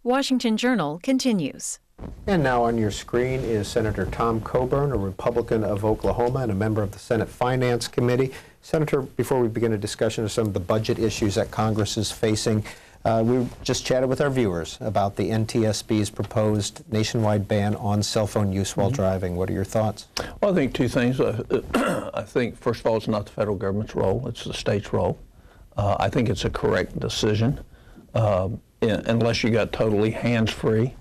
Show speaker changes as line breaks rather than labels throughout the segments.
Washington Journal continues.
And now on your screen is Senator Tom Coburn, a Republican of Oklahoma and a member of the Senate Finance Committee. Senator, before we begin a discussion of some of the budget issues that Congress is facing, we just chatted with our viewers about the NTSB's proposed nationwide ban on cell phone use while driving. What are your thoughts?
Well, I think two things. I think, first of all, it's not the federal government's role. It's the state's role. I think it's a correct decision, unless you got totally hands-free.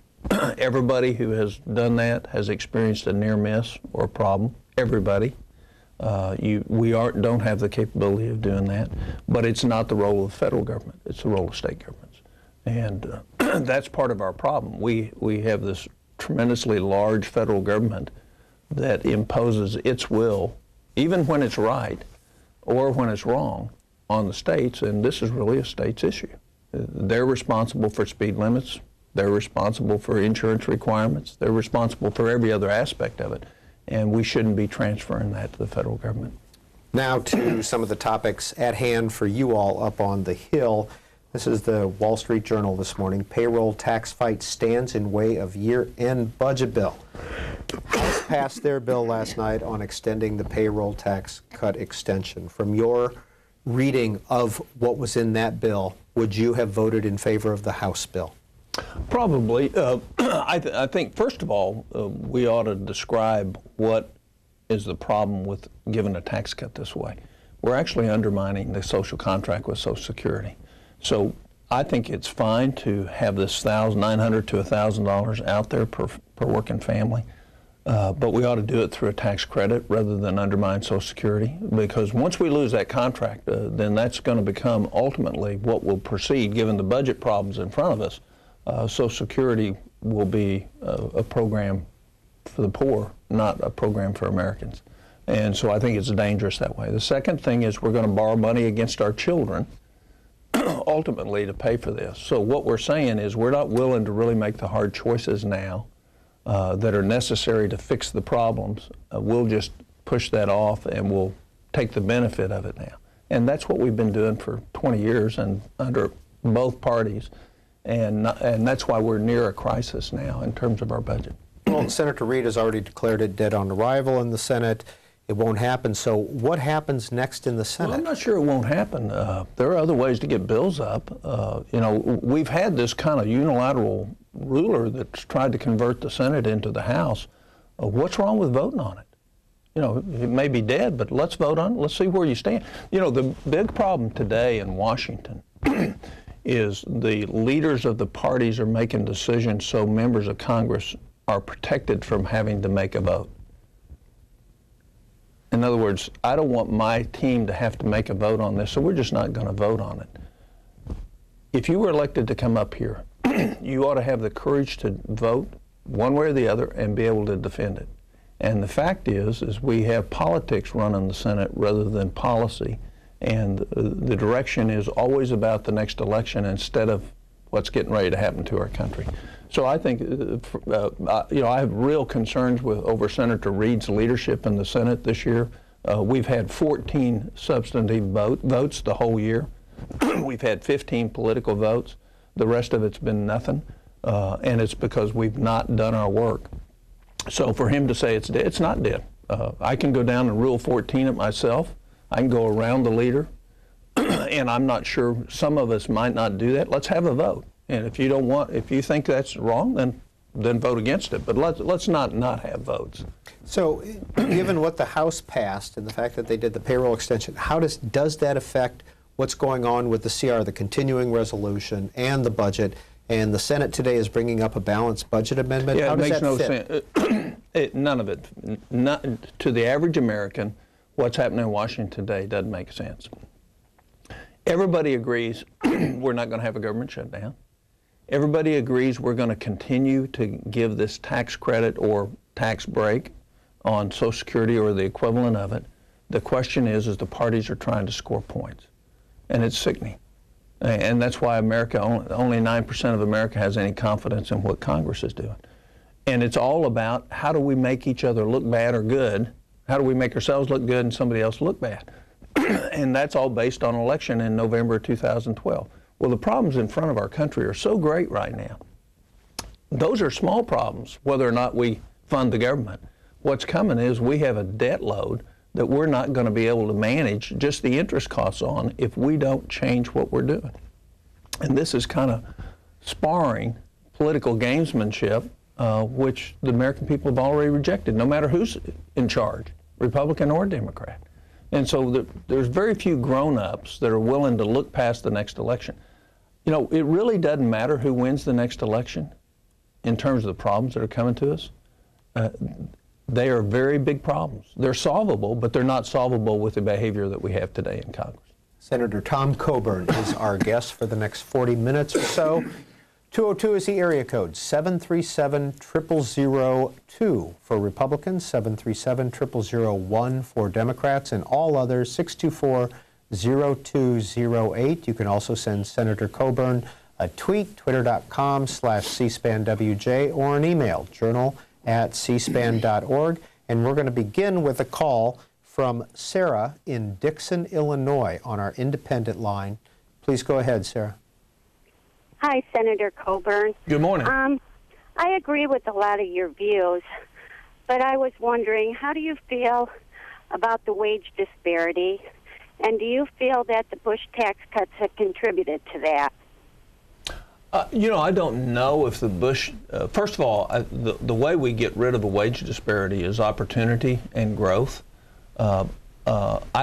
Everybody who has done that has experienced a near miss or a problem. Everybody. We don't have the capability of doing that, but it's not the role of the federal government. It's the role of state governments, and that's part of our problem. We have this tremendously large federal government that imposes its will, even when it's right or when it's wrong, on the states, and this is really a state's issue. They're responsible for speed limits. They're responsible for insurance requirements. They're responsible for every other aspect of it, and we shouldn't be transferring that to the federal government.
Now to some of the topics at hand for you all up on the Hill. This is the Wall Street Journal this morning. Payroll tax fight stands in way of year-end budget bill. House passed their bill last night on extending the payroll tax cut extension. From your reading of what was in that bill, would you have voted in favor of the House bill?
Probably. I think, first of all, we ought to describe what is the problem with giving a tax cut this way. We're actually undermining the social contract with Social Security. So I think it's fine to have this $900 to $1,000 out there per working family, but we ought to do it through a tax credit rather than undermine Social Security, because once we lose that contract, then that's going to become ultimately what will proceed, given the budget problems in front of us. Social Security will be a program for the poor, not a program for Americans. And so I think it's dangerous that way. The second thing is we're going to borrow money against our children ultimately to pay for this. So what we're saying is we're not willing to really make the hard choices now that are necessary to fix the problems. We'll just push that off and we'll take the benefit of it now. And that's what we've been doing for 20 years and under both parties. And that's why we're near a crisis now in terms of our budget.
Well, Senator Reid has already declared it dead on arrival in the Senate. It won't happen. So what happens next in the Senate?
Well, I'm not sure it won't happen. There are other ways to get bills up. You know, we've had this kind of unilateral ruler that's tried to convert the Senate into the House. What's wrong with voting on it? You know, it may be dead, but let's vote on it. Let's see where you stand. You know, the big problem today in Washington is the leaders of the parties are making decisions so members of Congress are protected from having to make a vote. In other words, I don't want my team to have to make a vote on this, so we're just not going to vote on it. If you were elected to come up here, you ought to have the courage to vote one way or the other and be able to defend it. And the fact is we have politics running the Senate rather than policy. And the direction is always about the next election instead of what's getting ready to happen to our country. So I think, you know, I have real concerns over Senator Reid's leadership in the Senate this year. We've had 14 substantive votes the whole year. We've had 15 political votes. The rest of it's been nothing, and it's because we've not done our work. So for him to say it's dead, it's not dead. I can go down and rule 14 it myself. I can go around the leader, and I'm not sure some of us might not do that. Let's have a vote. And if you think that's wrong, then vote against it. But let's not have votes.
So, given what the House passed and the fact that they did the payroll extension, how does that affect what's going on with the CR, the continuing resolution, and the budget? And the Senate today is bringing up a balanced budget amendment.
Yeah,
how
it
does
makes no
fit?
sense. None of it. Not, to the average American, what's happening in Washington today doesn't make sense. Everybody agrees we're not going to have a government shutdown. Everybody agrees we're going to continue to give this tax credit or tax break on Social Security or the equivalent of it. The question is the parties are trying to score points, and it's sickening. And that's why America, only 9% of America has any confidence in what Congress is doing. And it's all about how do we make each other look bad or good? How do we make ourselves look good and somebody else look bad? And that's all based on election in November 2012. Well, the problems in front of our country are so great right now. those are small problems, whether or not we fund the government. What's coming is we have a debt load that we're not going to be able to manage just the interest costs on if we don't change what we're doing. And this is kind of sparring political gamesmanship, which the American people have already rejected, no matter who's in charge, Republican or Democrat. And so there's very few grown-ups that are willing to look past the next election. You know, it really doesn't matter who wins the next election in terms of the problems that are coming to us. They are very big problems. They're solvable, but they're not solvable with the behavior that we have today in Congress.
Senator Tom Coburn is our guest for the next 40 minutes or so. 202 is the area code, 737-0002 for Republicans, 737-0001 for Democrats, and all others, 624-0208. You can also send Senator Coburn a tweet, twitter.com/cspanwj, or an email, journal@cspan.org. And we're going to begin with a call from Sarah in Dixon, Illinois, on our independent line. Please go ahead, Sarah.
Hi, Senator Coburn.
Good morning.
I agree with a lot of your views, but I was wondering, how do you feel about the wage disparity, and do you feel that the Bush tax cuts have contributed to that?
You know, I don't know if the Bush, first of all, the way we get rid of the wage disparity is opportunity and growth. I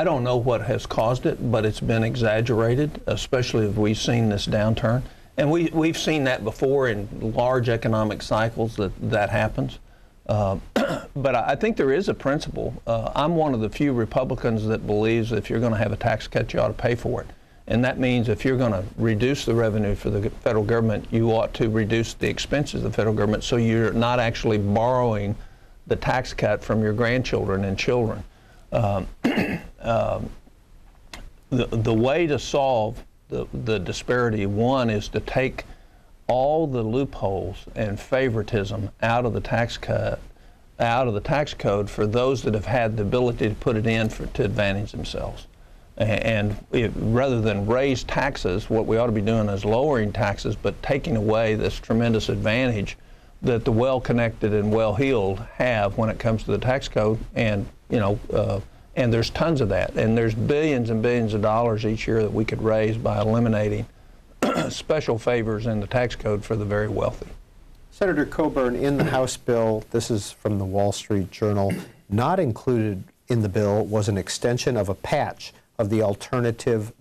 don't know what has caused it, but it's been exaggerated, especially if we've seen this downturn. And we've seen that before in large economic cycles that happens. But I think there is a principle. I'm one of the few Republicans that believes if you're going to have a tax cut, you ought to pay for it. And that means if you're going to reduce the revenue for the federal government, you ought to reduce the expenses of the federal government so you're not actually borrowing the tax cut from your grandchildren and children. The way to solve the disparity, one, is to take all the loopholes and favoritism out of the tax cut, out of the tax code for those that have had the ability to put it in to advantage themselves. And rather than raise taxes, what we ought to be doing is lowering taxes, but taking away this tremendous advantage that the well-connected and well-heeled have when it comes to the tax code. And, you know, and there's tons of that. And there's billions and billions of dollars each year that we could raise by eliminating special favors in the tax code for the very wealthy.
Senator Coburn, in the House bill, this is from the Wall Street Journal, not included in the bill was an extension of a patch of the alternative